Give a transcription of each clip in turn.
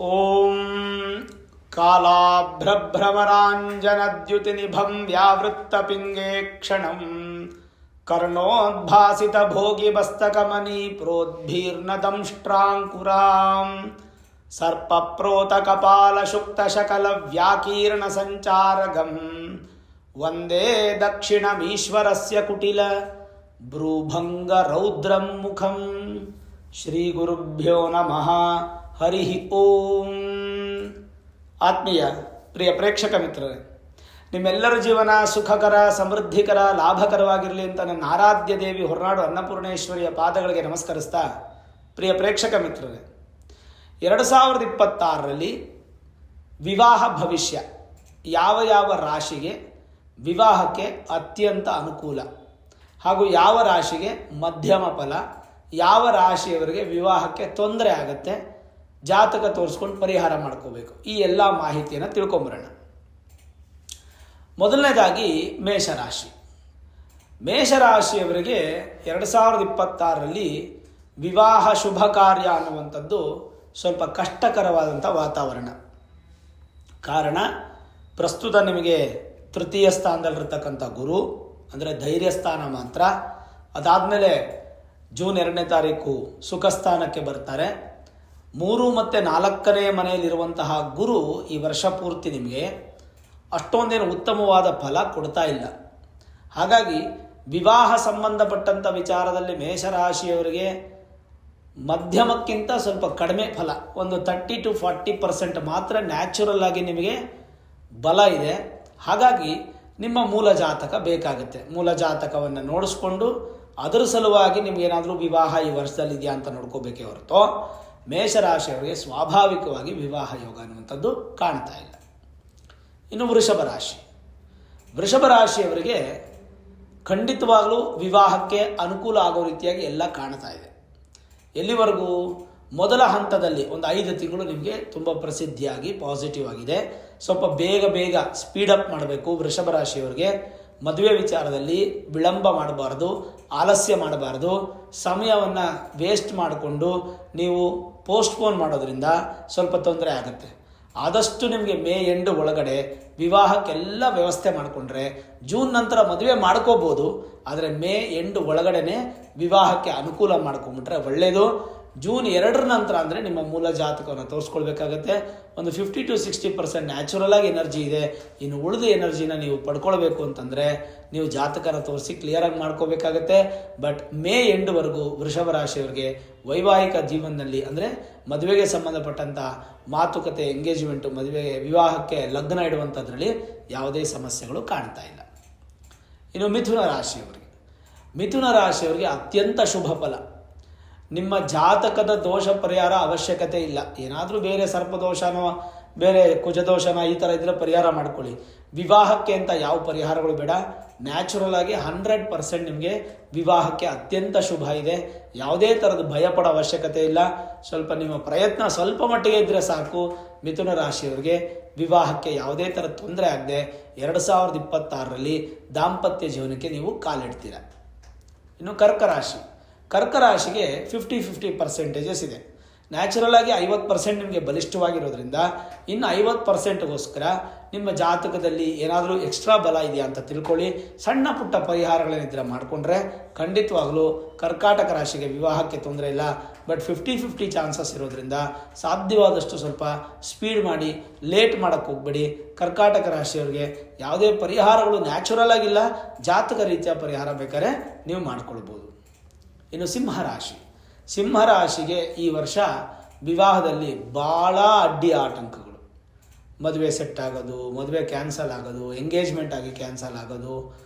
ಓಂ ಕಾಲಾಭ್ರಭ್ರಮರಾಂಜನದ್ಯುತಿನಿಭಂ ವ್ಯಾವೃತ್ತಪಿಂಗೇಕ್ಷಣಂ ಕರ್ಣೋದ್ಭಾಸಿತಭೋಗಿಮಸ್ತಕಮನಿ ಪ್ರೋದ್ಭೀರ್ಣದಂಷ್ಟ್ರಾಂಕುರಾಂ ಸರ್ಪಪ್ರೋತಕಪಾಲಶುಕ್ತಶಕಲವ್ಯಾಕೀರ್ಣಸಂಚಾರಗಂ ವಂದೇ ದಕ್ಷಿಣಮೀಶ್ವರಸ್ಯ ಕುಟಿಲ ಭ್ರೂಭಂಗರೌದ್ರಂ ಮುಖಂ. ಶ್ರೀಗುರುಭ್ಯೋ ನಮಃ. ಹರಿ ಓಂ. ಆತ್ಮೀಯ ಪ್ರಿಯ ಪ್ರೇಕ್ಷಕ ಮಿತ್ರರೇ, ನಿಮ್ಮೆಲ್ಲರ ಜೀವನ ಸುಖಕರ, ಸಮೃದ್ಧಿಕರ, ಲಾಭಕರವಾಗಿರಲಿ ಅಂತ ನನ್ನ ಆರಾಧ್ಯ ದೇವಿ ಹೊರನಾಡು ಅನ್ನಪೂರ್ಣೇಶ್ವರಿಯ ಪಾದಗಳಿಗೆ ನಮಸ್ಕರಿಸ್ತಾ, ಪ್ರಿಯ ಪ್ರೇಕ್ಷಕ ಮಿತ್ರರೇ, 2026ರಲ್ಲಿ ವಿವಾಹ ಭವಿಷ್ಯ ಯಾವ ಯಾವ ರಾಶಿಗೆ ವಿವಾಹಕ್ಕೆ ಅತ್ಯಂತ ಅನುಕೂಲ ಹಾಗೂ ಯಾವ ರಾಶಿಗೆ ಮಧ್ಯಮ ಫಲ, ಯಾವ ರಾಶಿಯವರಿಗೆ ವಿವಾಹಕ್ಕೆ ತೊಂದರೆ ಆಗುತ್ತೆ, ಜಾತಕ ತೋರಿಸ್ಕೊಂಡು ಪರಿಹಾರ ಮಾಡ್ಕೋಬೇಕು, ಈ ಎಲ್ಲ ಮಾಹಿತಿಯನ್ನು ತಿಳ್ಕೊಂಬರೋಣ. ಮೊದಲನೇದಾಗಿ ಮೇಷರಾಶಿ. ಮೇಷರಾಶಿಯವರಿಗೆ 2026ರಲ್ಲಿ ವಿವಾಹ ಶುಭ ಕಾರ್ಯ ಅನ್ನುವಂಥದ್ದು ಸ್ವಲ್ಪ ಕಷ್ಟಕರವಾದಂಥ ವಾತಾವರಣ. ಕಾರಣ, ಪ್ರಸ್ತುತ ನಿಮಗೆ ತೃತೀಯ ಸ್ಥಾನದಲ್ಲಿರ್ತಕ್ಕಂಥ ಗುರು ಅಂದರೆ ಧೈರ್ಯ ಸ್ಥಾನ ಮಾತ್ರ. ಅದಾದಮೇಲೆ ಜೂನ್ 2ನೇ ತಾರೀಕು ಸುಖ ಸ್ಥಾನಕ್ಕೆ ಬರ್ತಾರೆ. 3 ಮತ್ತು 4ನೇ ಮನೆಯಲ್ಲಿರುವಂತಹ ಗುರು ಈ ವರ್ಷ ಪೂರ್ತಿ ನಿಮಗೆ ಅಷ್ಟೊಂದೇನು ಉತ್ತಮವಾದ ಫಲ ಕೊಡ್ತಾ ಇಲ್ಲ. ಹಾಗಾಗಿ ವಿವಾಹ ಸಂಬಂಧಪಟ್ಟಂಥ ವಿಚಾರದಲ್ಲಿ ಮೇಷರಾಶಿಯವರಿಗೆ ಮಧ್ಯಮಕ್ಕಿಂತ ಸ್ವಲ್ಪ ಕಡಿಮೆ ಫಲ, ಒಂದು 30 to 40% ಮಾತ್ರ ನ್ಯಾಚುರಲ್ ಆಗಿ ನಿಮಗೆ ಬಲ ಇದೆ. ಹಾಗಾಗಿ ನಿಮ್ಮ ಮೂಲ ಜಾತಕ ಬೇಕಾಗುತ್ತೆ. ಮೂಲ ಜಾತಕವನ್ನು ನೋಡಿಸ್ಕೊಂಡು ಅದರ ಸಲುವಾಗಿ ನಿಮಗೇನಾದರೂ ವಿವಾಹ ಈ ವರ್ಷದಲ್ಲಿ ಇದೆಯಾ ಅಂತ ನೋಡ್ಕೋಬೇಕೇ ಹೊರತು ಮೇಷರಾಶಿಯವರಿಗೆ ಸ್ವಾಭಾವಿಕವಾಗಿ ವಿವಾಹ ಯೋಗ ಅನ್ನುವಂಥದ್ದು ಕಾಣ್ತಾ ಇಲ್ಲ. ಇನ್ನು ವೃಷಭ ರಾಶಿ. ವೃಷಭ ರಾಶಿಯವರಿಗೆ ಖಂಡಿತವಾಗಲೂ ವಿವಾಹಕ್ಕೆ ಅನುಕೂಲ ಆಗೋ ರೀತಿಯಾಗಿ ಎಲ್ಲ ಕಾಣ್ತಾ ಇದೆ. ಎಲ್ಲಿವರೆಗೂ? ಮೊದಲ ಹಂತದಲ್ಲಿ ಒಂದು 5 ತಿಂಗಳು ನಿಮಗೆ ತುಂಬ ಪ್ರಸಿದ್ಧಿಯಾಗಿ ಪಾಸಿಟಿವ್ ಆಗಿದೆ. ಸ್ವಲ್ಪ ಬೇಗ ಸ್ಪೀಡಪ್ ಮಾಡಬೇಕು. ವೃಷಭ ರಾಶಿಯವರಿಗೆ ಮದುವೆ ವಿಚಾರದಲ್ಲಿ ವಿಳಂಬ ಮಾಡಬಾರ್ದು, ಆಲಸ್ಯ ಮಾಡಬಾರ್ದು. ಸಮಯವನ್ನು ವೇಸ್ಟ್ ಮಾಡಿಕೊಂಡು ನೀವು ಪೋಸ್ಟ್ಪೋನ್ ಮಾಡೋದ್ರಿಂದ ಸ್ವಲ್ಪ ತೊಂದರೆ ಆಗುತ್ತೆ. ಆದಷ್ಟು ನಿಮಗೆ ಮೇ ಎಂಡ್ ಒಳಗಡೆ ವಿವಾಹಕ್ಕೆಲ್ಲ ವ್ಯವಸ್ಥೆ ಮಾಡಿಕೊಂಡ್ರೆ ಜೂನ್ ನಂತರ ಮದುವೆ ಮಾಡ್ಕೋಬೋದು. ಆದರೆ ಮೇ ಎಂಡ್ ಒಳಗಡೆ ವಿವಾಹಕ್ಕೆ ಅನುಕೂಲ ಮಾಡ್ಕೊಂಡ್ಬಿಟ್ರೆ ಒಳ್ಳೆಯದು. ಜೂನ್ 2ರ ನಂತರ ಅಂದರೆ ನಿಮ್ಮ ಮೂಲ ಜಾತಕವನ್ನು ತೋರಿಸ್ಕೊಳ್ಬೇಕಾಗತ್ತೆ. ಒಂದು 50 to 60% ನ್ಯಾಚುರಲ್ ಆಗಿ ಎನರ್ಜಿ ಇದೆ. ಇನ್ನು ಉಳಿದ ಎನರ್ಜಿನ ನೀವು ಪಡ್ಕೊಳ್ಬೇಕು ಅಂತಂದರೆ ನೀವು ಜಾತಕನ ತೋರಿಸಿ ಕ್ಲಿಯರಾಗಿ ಮಾಡ್ಕೋಬೇಕಾಗತ್ತೆ. ಬಟ್ ಮೇ ಎಂಡ್ವರೆಗೂ ವೃಷಭ ರಾಶಿಯವರಿಗೆ ವೈವಾಹಿಕ ಜೀವನದಲ್ಲಿ ಅಂದರೆ ಮದುವೆಗೆ ಸಂಬಂಧಪಟ್ಟಂಥ ಮಾತುಕತೆ, ಎಂಗೇಜ್ಮೆಂಟು, ಮದುವೆ, ವಿವಾಹಕ್ಕೆ ಲಗ್ನ ಇಡುವಂಥದ್ರಲ್ಲಿ ಯಾವುದೇ ಸಮಸ್ಯೆಗಳು ಕಾಣ್ತಾ ಇಲ್ಲ. ಇನ್ನು ಮಿಥುನ ರಾಶಿಯವರಿಗೆ. ಮಿಥುನ ರಾಶಿಯವರಿಗೆ ಅತ್ಯಂತ ಶುಭ ಫಲ. ನಿಮ್ಮ ಜಾತಕದ ದೋಷ ಪರಿಹಾರ ಅವಶ್ಯಕತೆ ಇಲ್ಲ. ಏನಾದರೂ ಬೇರೆ ಸರ್ಪದೋಷನೋ ಬೇರೆ ಕುಜದೋಷನ ಈ ಥರ ಇದ್ದರೆ ಪರಿಹಾರ ಮಾಡ್ಕೊಳ್ಳಿ. ವಿವಾಹಕ್ಕೆ ಅಂತ ಯಾವ ಪರಿಹಾರಗಳು ಬೇಡ. ನ್ಯಾಚುರಲ್ ಆಗಿ 100% ನಿಮಗೆ ವಿವಾಹಕ್ಕೆ ಅತ್ಯಂತ ಶುಭ ಇದೆ. ಯಾವುದೇ ಥರದ ಭಯಪಡೋ ಅವಶ್ಯಕತೆ ಇಲ್ಲ. ಸ್ವಲ್ಪ ನಿಮ್ಮ ಪ್ರಯತ್ನ ಸ್ವಲ್ಪ ಮಟ್ಟಿಗೆ ಇದ್ದರೆ ಸಾಕು. ಮಿಥುನ ರಾಶಿಯವರಿಗೆ ವಿವಾಹಕ್ಕೆ ಯಾವುದೇ ಥರ ತೊಂದರೆ ಆಗದೆ 2026ರಲ್ಲಿ ದಾಂಪತ್ಯ ಜೀವನಕ್ಕೆ ನೀವು ಕಾಲಿಡ್ತೀರ. ಇನ್ನು ಕರ್ಕರಾಶಿ. ಕರ್ಕರಾಶಿಗೆ 50-50% ಇದೆ. ನ್ಯಾಚುರಲ್ ಆಗಿ 50% ನಿಮಗೆ ಬಲಿಷ್ಠವಾಗಿರೋದ್ರಿಂದ ಇನ್ನು 50%ಗೋಸ್ಕರ ನಿಮ್ಮ ಜಾತಕದಲ್ಲಿ ಏನಾದರೂ ಎಕ್ಸ್ಟ್ರಾ ಬಲ ಇದೆಯಾ ಅಂತ ತಿಳ್ಕೊಳ್ಳಿ. ಸಣ್ಣ ಪುಟ್ಟ ಪರಿಹಾರಗಳೇನಿದ್ರೆ ಮಾಡಿಕೊಂಡ್ರೆ ಖಂಡಿತವಾಗಲೂ ಕರ್ಕಾಟಕ ರಾಶಿಗೆ ವಿವಾಹಕ್ಕೆ ತೊಂದರೆ ಇಲ್ಲ. ಬಟ್ 50-50 ಚಾನ್ಸಸ್ ಇರೋದ್ರಿಂದ ಸಾಧ್ಯವಾದಷ್ಟು ಸ್ವಲ್ಪ ಸ್ಪೀಡ್ ಮಾಡಿ, ಲೇಟ್ ಮಾಡೋಕ್ಕೆ ಹೋಗಬೇಡಿ. ಕರ್ಕಾಟಕ ರಾಶಿಯವರಿಗೆ ಯಾವುದೇ ಪರಿಹಾರಗಳು ನ್ಯಾಚುರಲ್ ಆಗಿಲ್ಲ, ಜಾತಕ ರೀತಿಯ ಪರಿಹಾರ ಬೇಕಾದ್ರೆ ನೀವು ಮಾಡ್ಕೊಳ್ಬೋದು. ಇನ್ನು ಸಿಂಹರಾಶಿ. ಸಿಂಹರಾಶಿಗೆ ಈ ವರ್ಷ ವಿವಾಹದಲ್ಲಿ ಭಾಳ ಅಡ್ಡಿ ಆಟಂಕಗಳು. ಮದುವೆ ಸೆಟ್ ಆಗೋದು, ಮದುವೆ ಕ್ಯಾನ್ಸಲ್ ಆಗೋದು, ಎಂಗೇಜ್ಮೆಂಟ್ ಆಗಿ ಕ್ಯಾನ್ಸಲ್ ಆಗೋದು,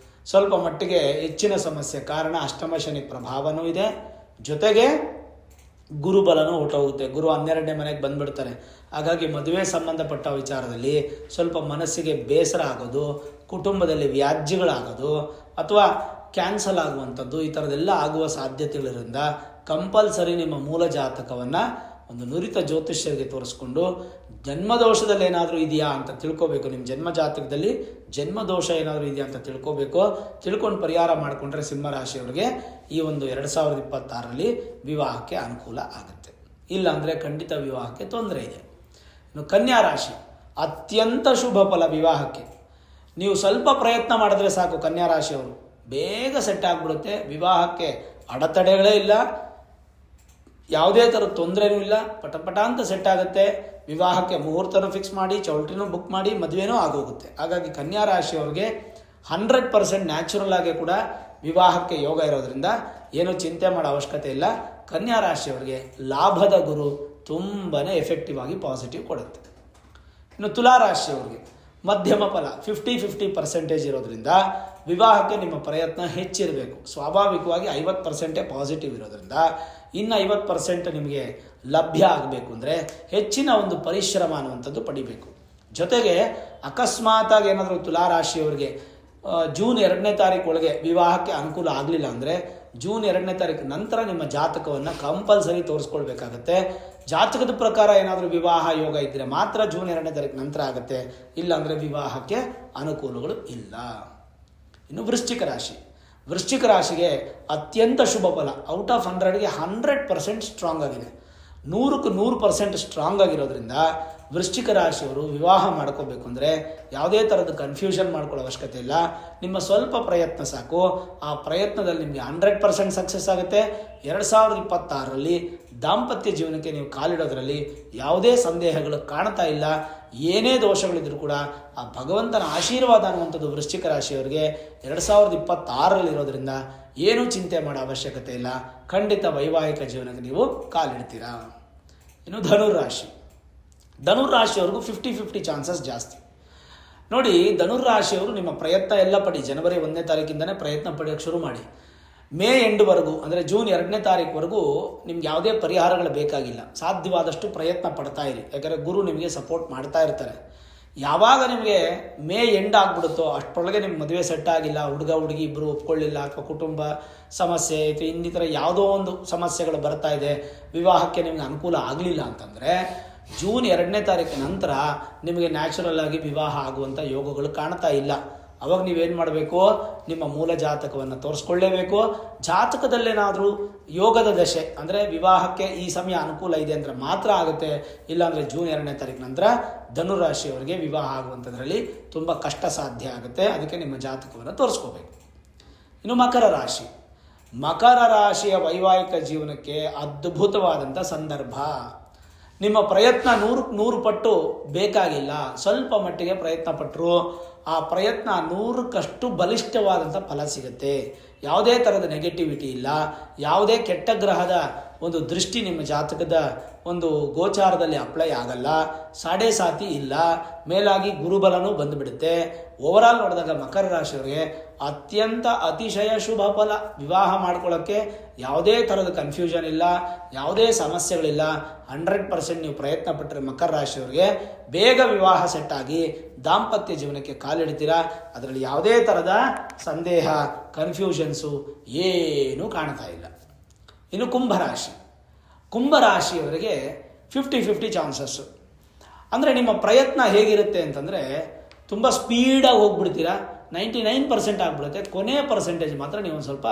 ಸ್ವಲ್ಪ ಮಟ್ಟಿಗೆ ಹೆಚ್ಚಿನ ಸಮಸ್ಯೆ. ಕಾರಣ ಅಷ್ಟಮ ಶನಿ ಪ್ರಭಾವನೂ ಇದೆ, ಜೊತೆಗೆ ಗುರುಬಲನೂ ಹೊರಟೋಗುತ್ತೆ. ಗುರು 12ನೇ ಮನೆಗೆ ಬಂದುಬಿಡ್ತಾರೆ. ಹಾಗಾಗಿ ಮದುವೆ ಸಂಬಂಧಪಟ್ಟ ವಿಚಾರದಲ್ಲಿ ಸ್ವಲ್ಪ ಮನಸ್ಸಿಗೆ ಬೇಸರ ಆಗೋದು, ಕುಟುಂಬದಲ್ಲಿ ವ್ಯಾಜ್ಯಗಳಾಗೋದು ಅಥವಾ ಕ್ಯಾನ್ಸಲ್ ಆಗುವಂಥದ್ದು, ಈ ಥರದ್ದೆಲ್ಲ ಆಗುವ ಸಾಧ್ಯತೆಗಳಿರೋದ್ರಿಂದ ಕಂಪಲ್ಸರಿ ನಿಮ್ಮ ಮೂಲ ಜಾತಕವನ್ನು ಒಂದು ನುರಿತ ಜ್ಯೋತಿಷ್ಯರಿಗೆ ತೋರಿಸ್ಕೊಂಡು ಜನ್ಮದೋಷದಲ್ಲಿ ಏನಾದರೂ ಇದೆಯಾ ಅಂತ ತಿಳ್ಕೋಬೇಕು. ನಿಮ್ಮ ಜನ್ಮ ಜಾತಕದಲ್ಲಿ ಜನ್ಮದೋಷ ಏನಾದರೂ ಇದೆಯಾ ಅಂತ ತಿಳ್ಕೋಬೇಕು. ತಿಳ್ಕೊಂಡು ಪರಿಹಾರ ಮಾಡಿಕೊಂಡ್ರೆ ಸಿಂಹರಾಶಿಯವರಿಗೆ ಈ ಒಂದು 2026ರಲ್ಲಿ ವಿವಾಹಕ್ಕೆ ಅನುಕೂಲ ಆಗುತ್ತೆ. ಇಲ್ಲ ಅಂದರೆ ಖಂಡಿತ ವಿವಾಹಕ್ಕೆ ತೊಂದರೆ ಇದೆ. ಇನ್ನು ಕನ್ಯಾ ರಾಶಿ ಅತ್ಯಂತ ಶುಭ ಫಲ ವಿವಾಹಕ್ಕೆ. ನೀವು ಸ್ವಲ್ಪ ಪ್ರಯತ್ನ ಮಾಡಿದ್ರೆ ಸಾಕು, ಕನ್ಯಾ ರಾಶಿಯವರು ಬೇಗ ಸೆಟ್ ಆಗಿಬಿಡುತ್ತೆ. ವಿವಾಹಕ್ಕೆ ಅಡೆತಡೆಗಳೇ ಇಲ್ಲ, ಯಾವುದೇ ಥರದ ತೊಂದರೆನೂ ಇಲ್ಲ, ಪಟಪಟ ಅಂತ ಸೆಟ್ ಆಗುತ್ತೆ. ವಿವಾಹಕ್ಕೆ ಮುಹೂರ್ತನೂ ಫಿಕ್ಸ್ ಮಾಡಿ, ಚೌಲ್ಟ್ರಿನೂ ಬುಕ್ ಮಾಡಿ, ಮದುವೆನೂ ಆಗೋಗುತ್ತೆ. ಹಾಗಾಗಿ ಕನ್ಯಾ ರಾಶಿಯವ್ರಿಗೆ 100% ನ್ಯಾಚುರಲ್ ಆಗಿ ಕೂಡ ವಿವಾಹಕ್ಕೆ ಯೋಗ ಇರೋದ್ರಿಂದ ಏನೂ ಚಿಂತೆ ಮಾಡೋ ಅವಶ್ಯಕತೆ ಇಲ್ಲ. ಕನ್ಯಾ ರಾಶಿಯವರಿಗೆ ಲಾಭದ ಗುರು ತುಂಬಾ ಎಫೆಕ್ಟಿವ್ ಆಗಿ ಪಾಸಿಟಿವ್ ಕೊಡುತ್ತೆ. ಇನ್ನು ತುಲಾ ರಾಶಿಯವರಿಗೆ ಮಧ್ಯಮ ಫಲ 50-50% ಇರೋದ್ರಿಂದ ವಿವಾಹಕ್ಕೆ ನಿಮ್ಮ ಪ್ರಯತ್ನ ಹೆಚ್ಚಿರಬೇಕು. ಸ್ವಾಭಾವಿಕವಾಗಿ 50% ಪಾಸಿಟಿವ್ ಇರೋದ್ರಿಂದ ಇನ್ನು 50% ನಿಮಗೆ ಲಭ್ಯ ಆಗಬೇಕು ಅಂದರೆ ಹೆಚ್ಚಿನ ಒಂದು ಪರಿಶ್ರಮ ಅನ್ನುವಂಥದ್ದು ಪಡಿಬೇಕು. ಜೊತೆಗೆ ಅಕಸ್ಮಾತಾಗಿ ಏನಾದರೂ ತುಲಾರಾಶಿಯವರಿಗೆ ಜೂನ್ 2ನೇ ತಾರೀಕು ಒಳಗೆ ವಿವಾಹಕ್ಕೆ ಅನುಕೂಲ ಆಗಲಿಲ್ಲ ಅಂದರೆ ಜೂನ್ 2ನೇ ತಾರೀಕು ನಂತರ ನಿಮ್ಮ ಜಾತಕವನ್ನು ಕಂಪಲ್ಸರಿ ತೋರಿಸ್ಕೊಳ್ಬೇಕಾಗತ್ತೆ. ಜಾತಕದ ಪ್ರಕಾರ ಏನಾದರೂ ವಿವಾಹ ಯೋಗ ಇದ್ದರೆ ಮಾತ್ರ ಜೂನ್ 2ನೇ ತಾರೀಕು ನಂತರ ಆಗುತ್ತೆ, ಇಲ್ಲಾಂದರೆ ವಿವಾಹಕ್ಕೆ ಅನುಕೂಲಗಳು ಇಲ್ಲ. ಇನ್ನು ವೃಶ್ಚಿಕ ರಾಶಿ. ವೃಶ್ಚಿಕ ರಾಶಿಗೆ ಅತ್ಯಂತ ಶುಭ ಫಲ. ಔಟ್ ಆಫ್ 100ಗೆ 100% ಸ್ಟ್ರಾಂಗ್ ಆಗಿದೆ. 100ಕ್ಕೆ 100% ಸ್ಟ್ರಾಂಗ್ ಆಗಿರೋದ್ರಿಂದ ವೃಶ್ಚಿಕ ರಾಶಿಯವರು ವಿವಾಹ ಮಾಡ್ಕೋಬೇಕು ಅಂದರೆ ಯಾವುದೇ ಥರದ ಕನ್ಫ್ಯೂಷನ್ ಮಾಡ್ಕೊಳ್ಳೋ ಅವಶ್ಯಕತೆ ಇಲ್ಲ. ನಿಮ್ಮ ಸ್ವಲ್ಪ ಪ್ರಯತ್ನ ಸಾಕು. ಆ ಪ್ರಯತ್ನದಲ್ಲಿ ನಿಮಗೆ 100% ಸಕ್ಸಸ್ ಆಗುತ್ತೆ. 2026ರಲ್ಲಿ ದಾಂಪತ್ಯ ಜೀವನಕ್ಕೆ ನೀವು ಕಾಲಿಡೋದ್ರಲ್ಲಿ ಯಾವುದೇ ಸಂದೇಹಗಳು ಕಾಣ್ತಾ ಇಲ್ಲ. ಏನೇ ದೋಷಗಳಿದ್ರೂ ಕೂಡ ಆ ಭಗವಂತನ ಆಶೀರ್ವಾದ ಅನ್ನುವಂಥದ್ದು ವೃಶ್ಚಿಕ ರಾಶಿಯವರಿಗೆ 2026ರಲ್ಲಿ ಇರೋದ್ರಿಂದ ಏನೂ ಚಿಂತೆ ಮಾಡೋ ಅವಶ್ಯಕತೆ ಇಲ್ಲ. ಖಂಡಿತ ವೈವಾಹಿಕ ಜೀವನಕ್ಕೆ ನೀವು ಕಾಲಿಡ್ತೀರಾ. ಇನ್ನು ಧನುರಾಶಿ. ಧನುರಾಶಿಯವ್ರಿಗೂ 50-50 ಚಾನ್ಸಸ್ ಜಾಸ್ತಿ. ನೋಡಿ, ಧನುರಾಶಿಯವರು ನಿಮ್ಮ ಪ್ರಯತ್ನ ಎಲ್ಲ ಪಡಿ. ಜನವರಿ 1ನೇ ತಾರೀಕಿಂದನೇ ಪ್ರಯತ್ನ ಪಡೆಯೋಕ್ಕೆ ಶುರು ಮಾಡಿ. ಮೇ ಎಂಡ್ವರೆಗೂ ಅಂದರೆ ಜೂನ್ 2ನೇ ತಾರೀಕುವರೆಗೂ ನಿಮ್ಗೆ ಯಾವುದೇ ಪರಿಹಾರಗಳು ಬೇಕಾಗಿಲ್ಲ. ಸಾಧ್ಯವಾದಷ್ಟು ಪ್ರಯತ್ನ ಪಡ್ತಾ ಇರಿ, ಯಾಕಂದರೆ ಗುರು ನಿಮಗೆ ಸಪೋರ್ಟ್ ಮಾಡ್ತಾ ಇರ್ತಾರೆ. ಯಾವಾಗ ನಿಮಗೆ ಮೇ ಎಂಡ್ ಆಗಿಬಿಡುತ್ತೋ ಅಷ್ಟರೊಳಗೆ ನಿಮ್ಮ ಮದುವೆ ಸೆಟ್ ಆಗಿಲ್ಲ, ಹುಡುಗ ಹುಡುಗಿ ಇಬ್ಬರು ಒಪ್ಕೊಳ್ಳಿಲ್ಲ, ಅಥವಾ ಕುಟುಂಬ ಸಮಸ್ಯೆ ಅಥವಾ ಇನ್ನಿತರ ಯಾವುದೋ ಒಂದು ಸಮಸ್ಯೆಗಳು ಬರ್ತಾ ಇದೆ, ವಿವಾಹಕ್ಕೆ ನಿಮಗೆ ಅನುಕೂಲ ಆಗಲಿಲ್ಲ ಅಂತಂದರೆ ಜೂನ್ 2ನೇ ತಾರೀಕು ನಂತರ ನಿಮಗೆ ನ್ಯಾಚುರಲ್ ಆಗಿ ವಿವಾಹ ಆಗುವಂಥ ಯೋಗಗಳು ಕಾಣ್ತಾ ಇಲ್ಲ. ಅವಾಗ ನೀವೇನು ಮಾಡಬೇಕು? ನಿಮ್ಮ ಮೂಲ ಜಾತಕವನ್ನು ತೋರಿಸ್ಕೊಳ್ಳೇಬೇಕು. ಜಾತಕದಲ್ಲೇನಾದರೂ ಯೋಗದ ದಶೆ ಅಂದರೆ ವಿವಾಹಕ್ಕೆ ಈ ಸಮಯ ಅನುಕೂಲ ಇದೆ ಅಂದರೆ ಮಾತ್ರ ಆಗುತ್ತೆ. ಇಲ್ಲಾಂದರೆ ಜೂನ್ 2ನೇ ತಾರೀಕು ನಂತರ ಧನುರಾಶಿಯವರಿಗೆ ವಿವಾಹ ಆಗುವಂಥದ್ರಲ್ಲಿ ತುಂಬ ಕಷ್ಟ ಸಾಧ್ಯ ಆಗುತ್ತೆ. ಅದಕ್ಕೆ ನಿಮ್ಮ ಜಾತಕವನ್ನು ತೋರಿಸ್ಕೋಬೇಕು. ಇನ್ನು ಮಕರ ರಾಶಿ. ಮಕರ ರಾಶಿಯ ವೈವಾಹಿಕ ಜೀವನಕ್ಕೆ ಅದ್ಭುತವಾದಂಥ ಸಂದರ್ಭ. ನಿಮ್ಮ ಪ್ರಯತ್ನ 100ಕ್ಕೆ 100 ಪಟ್ಟು ಬೇಕಾಗಿಲ್ಲ. ಸ್ವಲ್ಪ ಮಟ್ಟಿಗೆ ಪ್ರಯತ್ನ ಪಟ್ಟರು ಆ ಪ್ರಯತ್ನ 100ಕ್ಕಷ್ಟು ಬಲಿಷ್ಠವಾದಂಥ ಫಲ ಸಿಗುತ್ತೆ. ಯಾವುದೇ ಥರದ ನೆಗೆಟಿವಿಟಿ ಇಲ್ಲ. ಯಾವುದೇ ಕೆಟ್ಟ ಗ್ರಹದ ಒಂದು ದೃಷ್ಟಿ ನಿಮ್ಮ ಜಾತಕದ ಒಂದು ಗೋಚಾರದಲ್ಲಿ ಅಪ್ಲೈ ಆಗಲ್ಲ. ಸಾಡೆ ಸಾತಿ ಇಲ್ಲ. ಮೇಲಾಗಿ ಗುರುಬಲನೂ ಬಂದುಬಿಡುತ್ತೆ. ಓವರಾಲ್ ನೋಡಿದಾಗ ಮಕರ ರಾಶಿಯವರಿಗೆ ಅತ್ಯಂತ ಅತಿಶಯ ಶುಭ ಫಲ. ವಿವಾಹ ಮಾಡ್ಕೊಳ್ಳೋಕ್ಕೆ ಯಾವುದೇ ಥರದ ಕನ್ಫ್ಯೂಷನ್ ಇಲ್ಲ, ಯಾವುದೇ ಸಮಸ್ಯೆಗಳಿಲ್ಲ. 100% ನೀವು ಪ್ರಯತ್ನ ಪಟ್ಟರೆ ಮಕರ ರಾಶಿಯವರಿಗೆ ಬೇಗ ವಿವಾಹ ಸೆಟ್ ಆಗಿ ದಾಂಪತ್ಯ ಜೀವನಕ್ಕೆ ಕಾಲಿಡ್ತೀರಾ. ಅದರಲ್ಲಿ ಯಾವುದೇ ಥರದ ಸಂದೇಹ, ಕನ್ಫ್ಯೂಷನ್ಸು ಏನೂ ಕಾಣ್ತಾ ಇಲ್ಲ. ಇನ್ನು ಕುಂಭರಾಶಿ. ಕುಂಭರಾಶಿಯವರಿಗೆ 50-50 ಚಾನ್ಸಸ್ಸು. ಅಂದರೆ ನಿಮ್ಮ ಪ್ರಯತ್ನ ಹೇಗಿರುತ್ತೆ ಅಂತಂದರೆ ತುಂಬ ಸ್ಪೀಡಾಗಿ ಹೋಗ್ಬಿಡ್ತೀರಾ, 99% ಆಗಿಬಿಡುತ್ತೆ. ಕೊನೆಯ ಪರ್ಸೆಂಟೇಜ್ ಮಾತ್ರ ನೀವು ಒಂದು ಸ್ವಲ್ಪ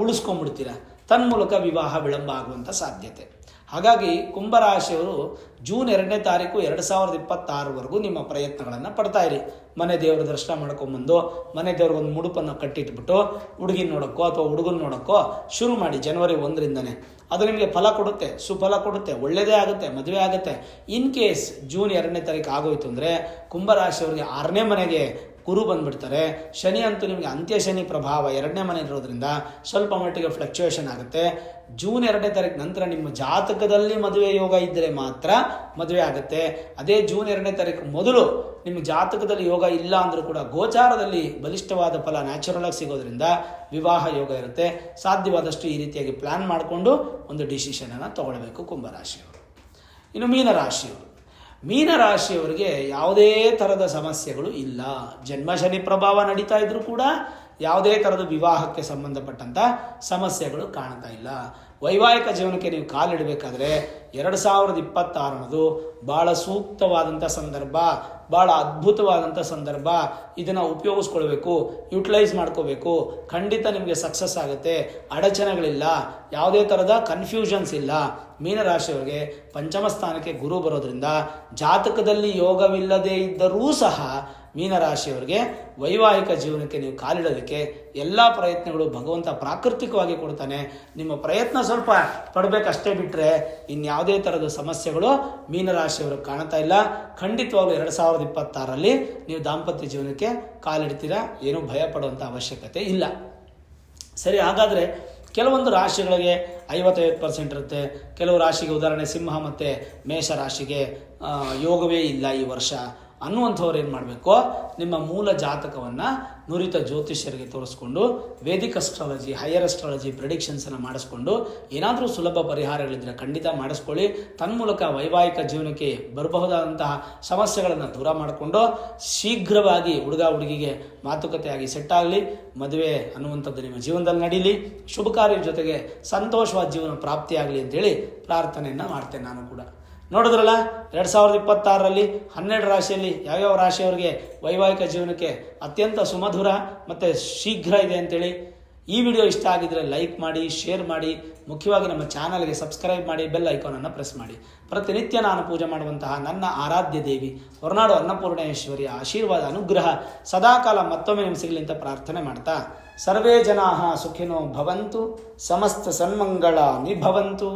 ಉಳಿಸ್ಕೊಂಡ್ಬಿಡ್ತೀರಾ. ತನ್ಮೂಲಕ ವಿವಾಹ ವಿಳಂಬ ಆಗುವಂಥ ಸಾಧ್ಯತೆ. ಹಾಗಾಗಿ ಕುಂಭರಾಶಿಯವರು ಜೂನ್ 2ನೇ ತಾರೀಕು 2026ವರೆಗೂ ನಿಮ್ಮ ಪ್ರಯತ್ನಗಳನ್ನು ಪಡ್ತಾ ಇರಿ. ಮನೆ ದೇವರ ದರ್ಶನ ಮಾಡ್ಕೊಂಬಂದು ಮನೆ ದೇವ್ರಿಗೊಂದು ಮುಡುಪನ್ನು ಕಟ್ಟಿಟ್ಬಿಟ್ಟು ಹುಡುಗಿನ ನೋಡೋಕ್ಕೋ ಅಥವಾ ಹುಡುಗನ ನೋಡೋಕ್ಕೋ ಶುರು ಮಾಡಿ. ಜನವರಿ 1ರಿಂದನೇ ಅದು ನಿಮಗೆ ಫಲ ಕೊಡುತ್ತೆ, ಸುಫಲ ಕೊಡುತ್ತೆ, ಒಳ್ಳೆಯದೇ ಆಗುತ್ತೆ, ಮದುವೆ ಆಗುತ್ತೆ. ಇನ್ ಕೇಸ್ ಜೂನ್ 2ನೇ ತಾರೀಕು ಆಗೋಯ್ತು ಅಂದರೆ ಕುಂಭರಾಶಿಯವರಿಗೆ 6ನೇ ಮನೆಗೆ ಗುರು ಬಂದುಬಿಡ್ತಾರೆ. ಶನಿ ಅಂತೂ ನಿಮಗೆ ಅಂತ್ಯ ಶನಿ ಪ್ರಭಾವ 2ನೇ ಮನೆ ಇರೋದ್ರಿಂದ ಸ್ವಲ್ಪ ಮಟ್ಟಿಗೆ ಫ್ಲಕ್ಚುಯೇಷನ್ ಆಗುತ್ತೆ. ಜೂನ್ 2ನೇ ತಾರೀಕು ನಂತರ ನಿಮ್ಮ ಜಾತಕದಲ್ಲಿ ಮದುವೆ ಯೋಗ ಇದ್ದರೆ ಮಾತ್ರ ಮದುವೆ ಆಗುತ್ತೆ. ಅದೇ ಜೂನ್ 2ನೇ ತಾರೀಕು ಮೊದಲು ನಿಮ್ಮ ಜಾತಕದಲ್ಲಿ ಯೋಗ ಇಲ್ಲ ಅಂದರೂ ಕೂಡ ಗೋಚಾರದಲ್ಲಿ ಬಲಿಷ್ಠವಾದ ಫಲ ನ್ಯಾಚುರಲ್ ಆಗಿ ಸಿಗೋದ್ರಿಂದ ವಿವಾಹ ಯೋಗ ಇರುತ್ತೆ. ಸಾಧ್ಯವಾದಷ್ಟು ಈ ರೀತಿಯಾಗಿ ಪ್ಲ್ಯಾನ್ ಮಾಡಿಕೊಂಡು ಒಂದು ಡಿಸಿಷನನ್ನು ತಗೊಳ್ಬೇಕು ಕುಂಭರಾಶಿಯವರು. ಇನ್ನು ಮೀನರಾಶಿಯವರು. ಮೀನರಾಶಿಯವರಿಗೆ ಯಾವುದೇ ಥರದ ಸಮಸ್ಯೆಗಳು ಇಲ್ಲ. ಜನ್ಮ ಶನಿ ಪ್ರಭಾವ ನಡೀತಾ ಇದ್ರೂ ಕೂಡ ಯಾವುದೇ ಥರದ ವಿವಾಹಕ್ಕೆ ಸಂಬಂಧಪಟ್ಟಂಥ ಸಮಸ್ಯೆಗಳು ಕಾಣ್ತಾ ಇಲ್ಲ. ವೈವಾಹಿಕ ಜೀವನಕ್ಕೆ ನೀವು ಕಾಲಿಡಬೇಕಾದ್ರೆ 2026 ಅನ್ನೋದು ಭಾಳ ಸೂಕ್ತವಾದಂಥ ಸಂದರ್ಭ, ಭಾಳ ಅದ್ಭುತವಾದಂಥ ಸಂದರ್ಭ. ಇದನ್ನು ಉಪಯೋಗಿಸ್ಕೊಳ್ಬೇಕು, ಯುಟಿಲೈಸ್ ಮಾಡ್ಕೋಬೇಕು. ಖಂಡಿತ ನಿಮಗೆ ಸಕ್ಸಸ್ ಆಗುತ್ತೆ. ಅಡಚಣೆಗಳಿಲ್ಲ, ಯಾವುದೇ ಥರದ ಕನ್ಫ್ಯೂಷನ್ಸ್ ಇಲ್ಲ. ಮೀನರಾಶಿಯವರಿಗೆ ಪಂಚಮ ಸ್ಥಾನಕ್ಕೆ ಗುರು ಬರೋದ್ರಿಂದ ಜಾತಕದಲ್ಲಿ ಯೋಗವಿಲ್ಲದೆ ಇದ್ದರೂ ಸಹ ಮೀನರಾಶಿಯವರಿಗೆ ವೈವಾಹಿಕ ಜೀವನಕ್ಕೆ ನೀವು ಕಾಲಿಡೋದಕ್ಕೆ ಎಲ್ಲ ಪ್ರಯತ್ನಗಳು ಭಗವಂತ ಪ್ರಾಕೃತಿಕವಾಗಿ ಕೊಡ್ತಾನೆ. ನಿಮ್ಮ ಪ್ರಯತ್ನ ಸ್ವಲ್ಪ ಪಡಬೇಕಷ್ಟೇ ಬಿಟ್ಟರೆ ಇನ್ಯಾವುದೇ ಥರದ ಸಮಸ್ಯೆಗಳು ಮೀನರಾಶಿಯವ್ರಿಗೆ ಕಾಣ್ತಾ ಇಲ್ಲ. ಖಂಡಿತವಾಗ್ಲೂ 2026ರಲ್ಲಿ ನೀವು ದಾಂಪತ್ಯ ಜೀವನಕ್ಕೆ ಕಾಲಿಡ್ತೀರಾ, ಏನೂ ಭಯ ಪಡುವಂಥ ಅವಶ್ಯಕತೆ ಇಲ್ಲ. ಸರಿ, ಹಾಗಾದರೆ ಕೆಲವೊಂದು ರಾಶಿಗಳಿಗೆ 50% ಇರುತ್ತೆ. ಕೆಲವು ರಾಶಿಗೆ, ಉದಾಹರಣೆ ಸಿಂಹ ಮತ್ತು ಮೇಷ ರಾಶಿಗೆ ಯೋಗವೇ ಇಲ್ಲ ಈ ವರ್ಷ ಅನ್ನುವಂಥವ್ರು ಏನು ಮಾಡಬೇಕು, ನಿಮ್ಮ ಮೂಲ ಜಾತಕವನ್ನು ನುರಿತ ಜ್ಯೋತಿಷ್ಯರಿಗೆ ತೋರಿಸ್ಕೊಂಡು ವೇದಿಕ್ ಅಸ್ಟ್ರಾಲಜಿ, ಹೈಯರ್ ಅಸ್ಟ್ರಾಲಜಿ ಪ್ರೆಡಿಕ್ಷನ್ಸನ್ನು ಮಾಡಿಸ್ಕೊಂಡು ಏನಾದರೂ ಸುಲಭ ಪರಿಹಾರಗಳಿದ್ದರೆ ಖಂಡಿತ ಮಾಡಿಸ್ಕೊಳ್ಳಿ. ತನ್ಮೂಲಕ ವೈವಾಹಿಕ ಜೀವನಕ್ಕೆ ಬರಬಹುದಾದಂತಹ ಸಮಸ್ಯೆಗಳನ್ನು ದೂರ ಮಾಡಿಕೊಂಡು ಶೀಘ್ರವಾಗಿ ಹುಡುಗ ಹುಡುಗಿಗೆ ಮಾತುಕತೆಯಾಗಿ ಸೆಟ್ ಆಗಲಿ, ಮದುವೆ ಅನ್ನುವಂಥದ್ದು ನಿಮ್ಮ ಜೀವನದಲ್ಲಿ ನಡೀಲಿ, ಶುಭ ಕಾರ್ಯದ ಜೊತೆಗೆ ಸಂತೋಷವಾದ ಜೀವನ ಪ್ರಾಪ್ತಿಯಾಗಲಿ ಅಂತೇಳಿ ಪ್ರಾರ್ಥನೆಯನ್ನು ಮಾಡ್ತೇನೆ. ನಾನು ಕೂಡ ನೋಡಿದ್ರಲ್ಲ 2026ರಲ್ಲಿ 12 ರಾಶಿಯಲ್ಲಿ ಯಾವ್ಯಾವ ರಾಶಿಯವರಿಗೆ ವೈವಾಹಿಕ ಜೀವನಕ್ಕೆ ಅತ್ಯಂತ ಸುಮಧುರ ಮತ್ತು ಶೀಘ್ರ ಇದೆ ಅಂತೇಳಿ. ಈ ವಿಡಿಯೋ ಇಷ್ಟ ಆಗಿದ್ರೆ ಲೈಕ್ ಮಾಡಿ, ಶೇರ್ ಮಾಡಿ, ಮುಖ್ಯವಾಗಿ ನಮ್ಮ ಚಾನಲ್ಗೆ ಸಬ್ಸ್ಕ್ರೈಬ್ ಮಾಡಿ, ಬೆಲ್ ಐಕಾನನ್ನು ಪ್ರೆಸ್ ಮಾಡಿ. ಪ್ರತಿನಿತ್ಯ ನಾನು ಪೂಜೆ ಮಾಡುವಂತಹ ನನ್ನ ಆರಾಧ್ಯ ದೇವಿ ಹೊರನಾಡು ಅನ್ನಪೂರ್ಣೇಶ್ವರಿಯ ಆಶೀರ್ವಾದ ಅನುಗ್ರಹ ಸದಾಕಾಲ ಮತ್ತೊಮ್ಮೆ ನಿಮ್ಗೆ ಸಿಗಲಿ ಅಂತ ಪ್ರಾರ್ಥನೆ ಮಾಡ್ತಾ, ಸರ್ವೇ ಜನಾಃ ಸುಖಿನೋ ಭವಂತು, ಸಮಸ್ತ ಸನ್ಮಂಗಳಾನಿ ಭವಂತು.